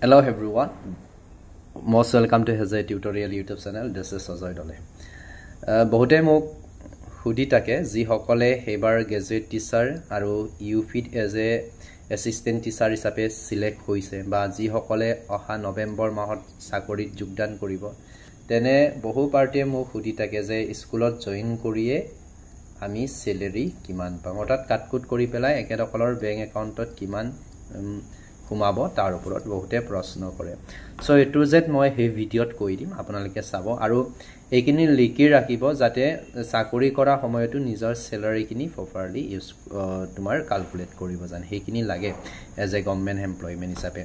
Hello everyone, most welcome to Hezai Tutorial YouTube channel. This is Ajoy Dole. Bohote mok hudi take ji hokole hebar graduate teacher aru UFIT as a assistant teacher hisabe select hoise ba ji hokole oha November mahot sakorit jogdan koribo tene bohu party mok hudi take je schoolot join koriye ami salary kiman pam otat katkut kori pelai ekedokolor bank accountot kiman हुमाबो तार उपरत बहुते प्रश्न करे सो ए to Z মই হে ভিডিওত কৈ দিম আপোনালোকে চাব আৰু এইখিনি লিখি ৰাখিব যাতে চাকৰি কৰা সময়টো নিজৰ স্যালাৰি কিনি প্ৰপাৰলি ইউজ তোমাৰ ক্যালকুলেট কৰিব জান হেখিনি লাগে এজ এ গভৰ্নমেন্ট এমপ্লয়মেন্ট হিচাপে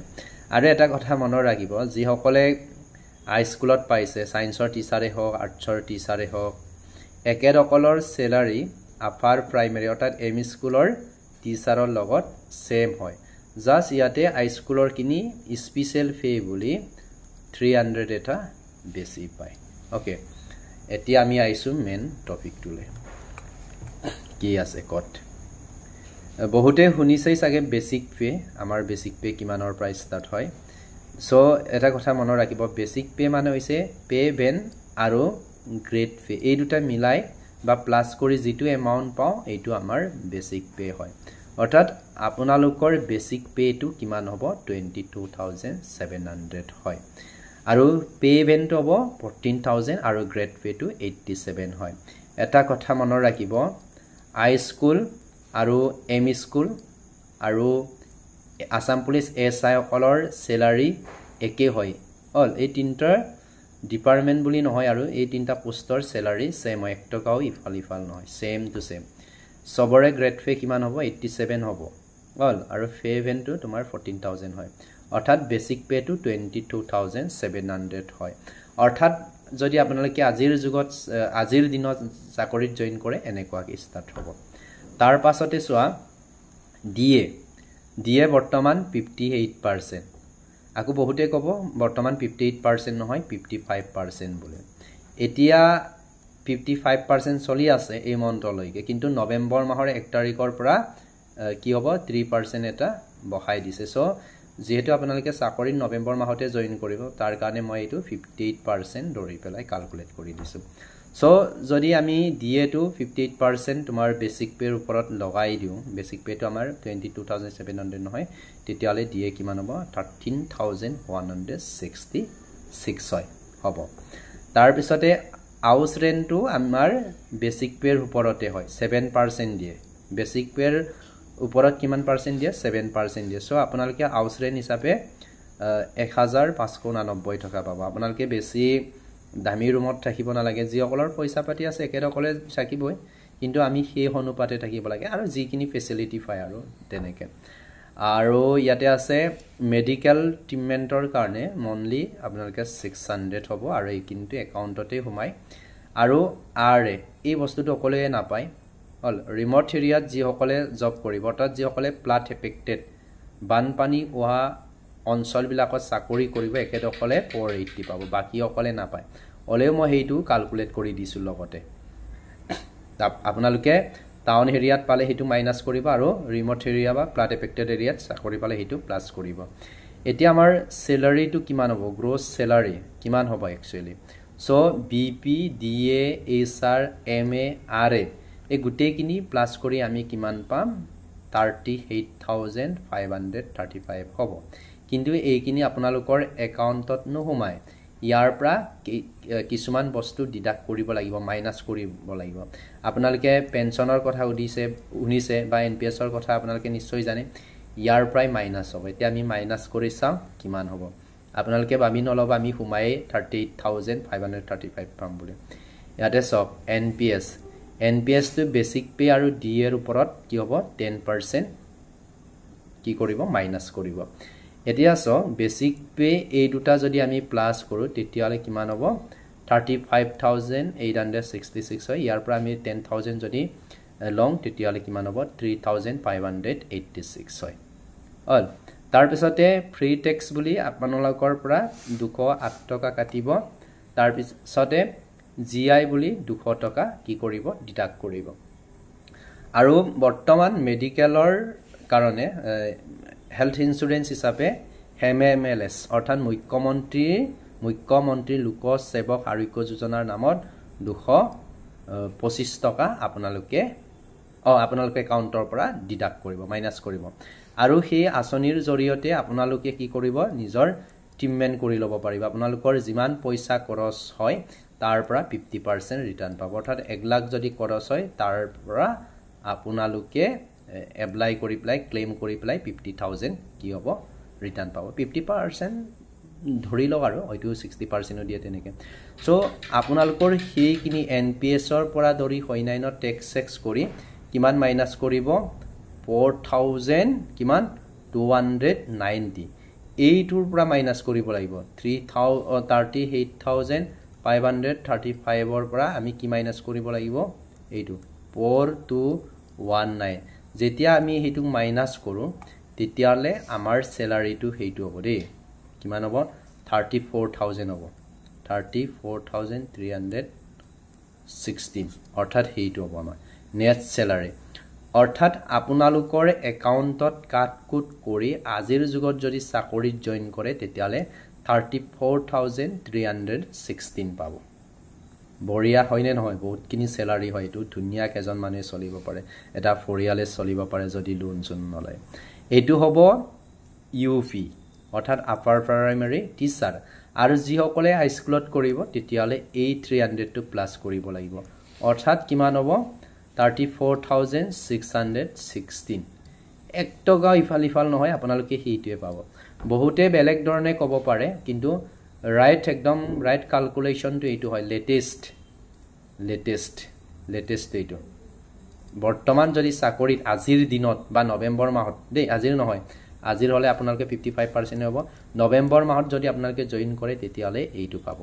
আৰু এটা কথা মনৰ ৰাখিব যি সকলে হাই স্কুলত পাইছে সায়েন্সৰ টিচাৰে হওক আৰ্টছৰ টিচাৰে হওক একেদকলৰ স্যালাৰি আপাৰ প্ৰাইমাৰী অৰ্থাৎ এম স্কুলৰ টিচাৰৰ লগত সেম হয় Just yate high schooler kini special fee boli 300 eta besi pai. Okay. Eti ami aisu main topic tule. Ki ase kot. Bohote hunisei sage basic pay. Amar basic pay kimanor price start hoy. So eta kotha monor rakibo basic pay mane hoise pay ben aro grade pay. Ei duta milai ba plus kori jitu amount pao eitu amar basic pay hoy. অর্থাৎ আপোনালোকৰ basic pay to কিমান হ'ব 22700 হয় আৰু pay event হ'ব 14000 আৰু grade pay to 87 হয় এটা কথা মনৰ ৰাখিব হাই স্কুল আৰু এম স্কুল আৰু আসাম পুলিচ এসআই অকলৰ স্যালাৰি একে হয় অল এই তিনটা ডিপাৰ্টমেন্ট বুলি নহয় আৰু এই তিনটা পোষ্টৰ স্যালাৰি সেম হয় এক টকাও ইফাল নহয় সেম টু সেম সবৰে গ্ৰেড পে কিমান হ'ব 87 হ'ব অল আৰু পে ইভেন্টটো তোমাৰ 14000 হয় অৰ্থাৎ বেসিক পে টু 22700 হয় অৰ্থাৎ যদি আপোনালোকে আজিৰ দিনত চাকৰিত জয়েন কৰে এনেকুৱা কি ষ্টাৰ্ট হ'ব তাৰ পাছতে সোৱা ডিএ বৰ্তমান 58% আকু বহুতে ক'ব বৰ্তমান 58% নহয় 55% বলে এতিয়া 55% চলি আছে এই মন্ত্ৰলৈকে কিন্তু নৱেম্বৰ মাহৰ 1 তাৰিখৰ পৰা কি হ'ব 3% এটা বহাই দিছে সো যেহেতু আপোনালোকে চাকৰি নৱেম্বৰ মাহতে জয়েন কৰিব তাৰ কাৰণে মই এটো 58% ধৰি পেলাই ক্যালকুলেট কৰি দিছো সো যদি আমি ডিএ টু 58% তোমাৰ বেসিক পেৰ ওপৰত লগাই দিও বেসিক পে টু আমাৰ 22700 নহয় তেতিয়ালে ডিএ কিমান হ'ব 13166 হয় হ'ব তাৰ পিছতে House rent to amar basic pay uporote hoy 7% দিয়ে basic pay uporot kiman percent দিয়ে 7% দিয়ে so আপোনালোকে house rent হিচাপে 1599 টকা পাব আপোনালোকে বেছি দামী ৰুমত থাকিব না লাগে যি অকলৰ পইচা পাতি আছে একেদকলে থাকিবই কিন্তু আমি সেই অনুপাতে থাকিব লাগে আৰু যিখিনি ফেসিলিটি পাই আৰু তেনেকে আৰু ইয়াতে আছে মেডিকেল ট্ৰিটমেন্টৰ কাৰণে মনলি আপোনালোকে 600 হ'ব আৰু এই কিন্তু একাউন্টতে হোমাই আৰু আৰএ এই বস্তুটো অকলে নাপায় অল ৰিমোট এৰিয়াত যি সকলে জব কৰিব তাত যি সকলে প্লাট এফেক্টেড বানপানী ওহা অঞ্চল বিলাকত চাকৰি কৰিব একেদকলে 480 পাব বাকি অকলে নাপায় অলেও মই হেইটো ক্যালকুলেট কৰি দিছো লগতে আপোনালোকে টাউন এৰিয়াত পালে হেতু মাইনাস কৰিব আৰু ৰিমোট এৰিয়া বা প্লাট এফেক্টেড এৰিয়াত চাকৰি পালে হেতু প্লাস কৰিব এতিয়া আমাৰ স্যালাৰি টু কিমান হ'ব গ্ৰোস স্যালাৰি কিমান হ'ব actually so BP DA SR MA RA এই গুটেকিনি প্লাস কৰি আমি কিমান পাম 38535 হ'ব কিন্তু এইকিনি আপোনালোকৰ একাউন্টত নোহমাই ইয়াৰ পৰা কিছুমান বস্তু ডিডাক্ট কৰিব লাগিব মাইনাস কৰিব লাগিব আপোনালোকে পেনশনৰ কথা উনিছে বা এনপিএছৰ কথা আপোনালোকে নিশ্চয় জানে ইয়াৰ প্ৰায় মাইনাস হ'ব এতিয়া আমি মাইনাস কৰি চাম কিমান হ'ব আপোনালোকে ভাবি নলব আমি হুমাই 38535 পাম বুলি ইয়াতে সব এনপিএছ টু বেসিক পে আৰু ডি এৰ ওপৰত কি হ'ব 10% কি কৰিব মাইনাস কৰিব এতিয়া সো বেসিক পে এই দুটা যদি আমি প্লাস কৰো তেতিয়ালে কিমান হ'ব 35866 হয় ইয়াৰ পৰা আমি 10000 যদি লং তেতিয়ালে কিমান হ'ব 3586 হয় অল তাৰ পিছতে ফ্ৰী টেক্স বুলি আপোনালোকৰ পৰা 208 টকা কাটিব তাৰ পিছতে জিআই বুলি 200 টকা কি কৰিব ডিডাক্ট কৰিব আৰু বৰ্তমান মেডিকেলৰ কাৰণে হেলথ ইন্সুৰেন্স হিচাপে MMLS অৰ্থাৎ মুখ্যমন্ত্ৰী লোক সেৱক আৰোগ্য যোজনাৰ নামত 225 টকা আপোনালোকে একাউণ্টৰ পৰা ডিডাক্ট কৰিব মাইনাছ কৰিব আৰু সেই আঁচনিৰ জৰিয়তে আপোনালোকে কি কৰিব নিজৰ ট্ৰিটমেণ্ট কৰি ল'ব পাৰিব আপোনালোকৰ যিমান পইচা খৰচ হয় তাৰ পৰা 50% ৰিটাৰ্ণ পাব অৰ্থাৎ 1 লাখ যদি খৰচ হয় তাৰ পৰা আপোনালোকে এপ্লাই কৰি পেলাই ক্লেইম কৰি পেলাই 50,000 কি হ'ব ৰিটাৰ্ণ পাব 50% ধৰি লওক আৰু হয়তো 60% দিয়ে তেনেকৈ সো আপোনালোকৰ সেইখিনি NPS-ৰ পৰা ধৰি অন্যান্য টেক্স কৰি কিমান মাইনাছ কৰিব 4,000 কিমান 290 এইটোৰ পৰা মাইনাছ কৰিব লাগিব 38,535ৰ পৰা আমি কি মাইনাছ কৰিব লাগিব এইটো 4219 যেতিয়া আমি হেতু মাইনাছ কৰো তেতিয়ালে আমাৰ স্যালাৰিটো হেতু হ'ব দেই কিমান হ'ব 34,000 হ'ব 34,316 অৰ্থাৎ হেতু হ'ব আমাৰ নেট স্যালাৰি অৰ্থাৎ আপোনালোকৰ একাউণ্টত কাটকুট কৰি আজিৰ যুগত যদি চাকৰিত জয়েন কৰে তেতিয়ালে 34,316 পাব বঢ়িয়া হয়নে নহয় বহুতখিনি স্যালাৰি হয় এটো ধুনিয়া কেজন মানুহে চলিব পাৰে এটা ফৰিয়ালে চলিব পাৰে যদি লোন চুন নলয় এটো হ'ব ইউপি অৰ্থাৎ আপাৰ প্ৰাইমাৰী টিচাৰ আৰু যি সকলে হাই স্কুলত কৰিব তেতিয়ালে এই 300 টো প্লাস কৰিব লাগিব অৰ্থাৎ কিমান হ'ব 34,616 এক টকা ইফাল নহয় আপোনালোকে হেইটোৱে পাব বহুতে বেলেগ ধৰণে ক'ব পাৰে কিন্তু একদম ৰাইট ক্যালকুলেশনটো এইটো হয় লেটেষ্ট এইটো বৰ্তমান যদি চাকৰিত আজিৰ দিনত বা নৱেম্বৰ মাহত দেই আজিৰ নহয় আজিৰ হলে আপোনালোকে 55% হ'ব নৱেম্বৰ মাহত যদি আপোনালোকে জয়েন কৰে তেতিয়ালে এইটো পাব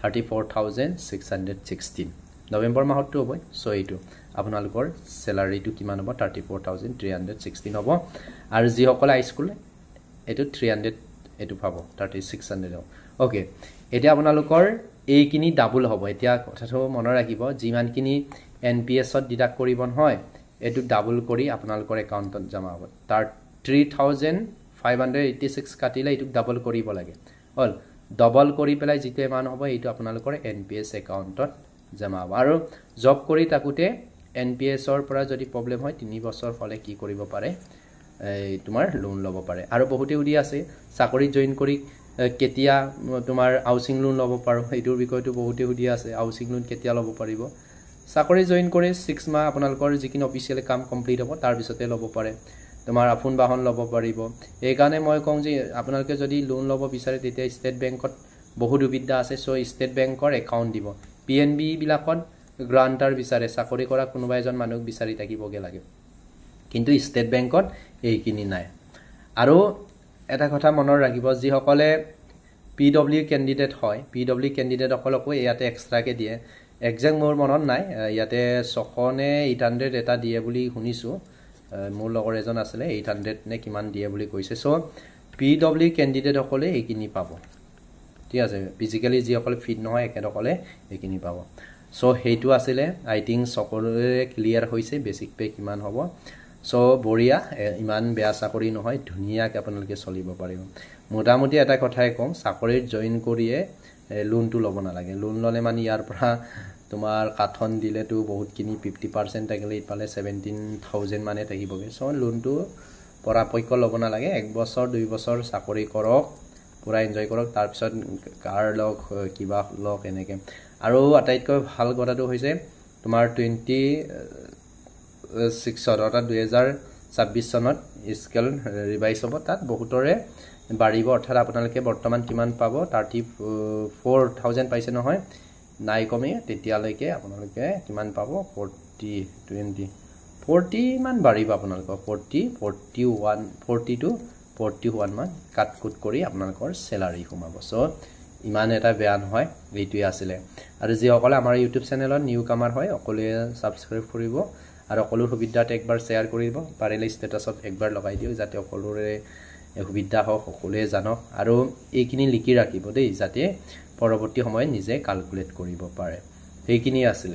34,616 নৱেম্বৰ মাহতটো হ'ব সো এইটো আপোনালোকৰ স্যালাৰিটো কিমান হ'ব 34,316 হ'ব আৰু যি সকল হাই স্কুল এটো 300 এটো পাব 3600 হ'ব ওকে এতিয়া আপোনালোকৰ এইখিনি ডাবল হ'ব এতিয়া কথাটো মনত ৰাখিব যিমানখিনি NPS-ত ডিডাক্ট কৰিব নহয় এটো ডাবল কৰি আপোনালোকৰ একাউণ্টত জমা হ'ব তাৰ 3,586 কাটিলে এটো ডাবল কৰিব লাগে হল ডাবল কৰি পেলাই যিটো এমাউন্ট হ'ব এইটো আপোনালোকৰ NPS একাউণ্টত জমা হ'ব আৰু জব কৰি তাকুতে NPS-ৰ পৰা যদি প্ৰবলেম হয় 3 বছৰ হলে কি কৰিব পাৰে তোমাৰ লোন ল'ব পাৰে আৰু বহুতে উদি আছে চাকৰি জয়েন কৰি কেতিয়া তোমাৰ হাউচিং লোন ল'ব পাৰো এইটোৰ বিষয়টো বহুতে উদি আছে হাউচিং লোন কেতিয়া ল'ব পাৰিব চাকৰি জয়েন কৰি 6 মাহ আপোনালোকৰ যিকিন অফিচিয়েল কাম কমপ্লিট হ'ব তাৰ পিছতে ল'ব পাৰে তোমাৰ আপোন বাহন ল'ব পাৰিব এই কাৰণে মই কওঁ যে আপোনালোকে যদি লোন ল'ব বিচাৰে তেতিয়া ষ্টেট বেংকত বহুত সুবিধা আছে সো ষ্টেট বেংকৰ একাউণ্ট দিব PNB বিলাকত গ্ৰান্টাৰ বিচাৰে চাকৰি কৰা কোনোবা এজন মানুহ বিচাৰি থাকিবগে লাগে কিন্তু ষ্টেট বেংকত এইখিনি নাই আৰু এটা কথা মনৰ ৰাখিব যি সকলে PW ক্যান্ডিডেট হয় PW ক্যান্ডিডেট সকলকো ইয়াতে এক্সট্ৰাকে দিয়ে এক্সাক্ট মোৰ মনত নাই ইয়াতে 600 নে 800 এটা দিয়ে বুলি শুনিছো মোৰ লগৰ এজন আছিল 800 নে কিমান দিয়ে বুলি কৈছে সো PW ক্যান্ডিডেট সকলে এইখিনি পাব ঠিক আছে ফিজিক্যালি যি সকল ফিট নহয় একেদকলে এইখিনি পাব সো হেইটো আছিল আই থিংক সকলোৰে ক্লিয়াৰ হৈছে বেসিক পে কিমান হ'ব সো বঢ়িয়া ইমান বেয়া চাকৰি নহয় ধুনিয়াকৈ আপোনালোকে চলিব পাৰিব মোটামুটি এটা কথাই কম চাকৰিত জয়েন কৰিয়ে লোনটো ল'ব নালাগে লোন ললে মানে ইয়াৰ পৰা তোমাৰ কাঠন দিলেতো বহুত কিনি 50% থাকিলে ইপালে 17,000 মানে থাকিবগে সো লোনটো পৰাপক্ষ ল'ব নালাগে 1 বছৰ 2 বছৰ চাকৰি কৰক পুৰা এনজয় কৰক তাৰ পিছত কাৰ লক কিবা লক এনেকে আৰু আটাইতকৈ ভাল কথাটো হৈছে তোমাৰ 26 অৰ্থাৎ 2026 চনত স্কেল ৰিভাইজ হ'ব তাত বহুতৰে বাঢ়িব অৰ্থাৎ আপোনালোকে বৰ্তমান কিমান পাব 34,000 পাইছে নহয় নাই কমে তেতিয়ালৈকে আপোনালোকে কিমান পাব 40 মান বাঢ়িব আপোনালোকৰ 41 মান কাটকুট কৰি আপোনালোকৰ স্যালাৰি সোমাব সো ইমান এটা বেয়া নহয় এইটোই আছিল আৰু যি সকলে আমাৰ ইউটিউব চেনেলত নিউ কামাৰ হয় সকলোৱে সাবস্ক্ৰাইব কৰিব আৰু সকলো সুবিধাত একবাৰ শেয়াৰ কৰিব পাৰিলে ষ্টেটাছত একবাৰ লগাই দিও যাতে সকলোৰে সুবিধা হওক সকলোৱে জানক আৰু এইখিনি লিখি ৰাখিব দেই যাতে পৰৱৰ্তী সময়ত নিজে ক্যালকুলেট কৰিব পাৰে এইখিনি আছিল